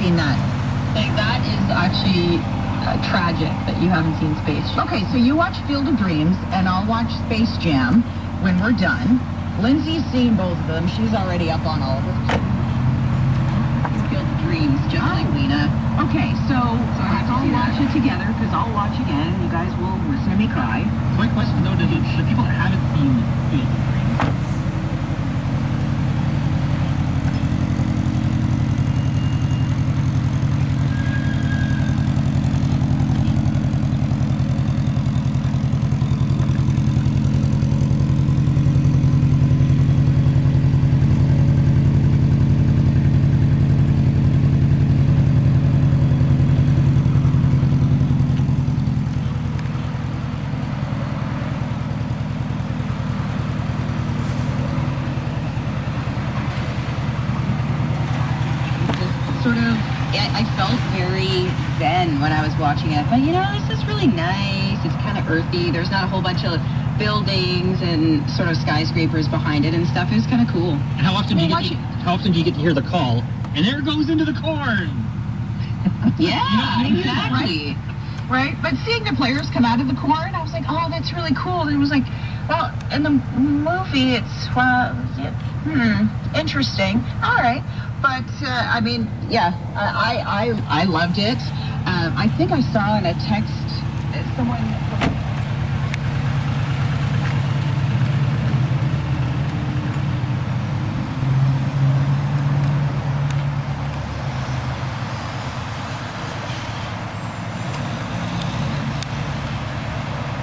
seen that? Like, that is actually tragic that you haven't seen Space Jam. Okay, so you watch Field of Dreams, and I'll watch Space Jam when we're done. Lindsay's seen both of them. She's already up on all of them. Field of Dreams, just like Lena. Okay, so let's all watch it together, because I'll watch again, and you guys will listen to me cry. My question, though, to the people that haven't seen Field of Dreams. I felt very zen when I was watching it. But, you know, this is really nice. It's kind of earthy. There's not a whole bunch of buildings and sort of skyscrapers behind it and stuff. It was kind of cool. And how often do you get to hear the call? And there it goes into the corn. Yeah, exactly. Right? But seeing the players come out of the corn, I was like, oh, that's really cool. And it was like, well, in the movie, it's, interesting. All right. But, I mean, yeah, I loved it. I think I saw in a text someone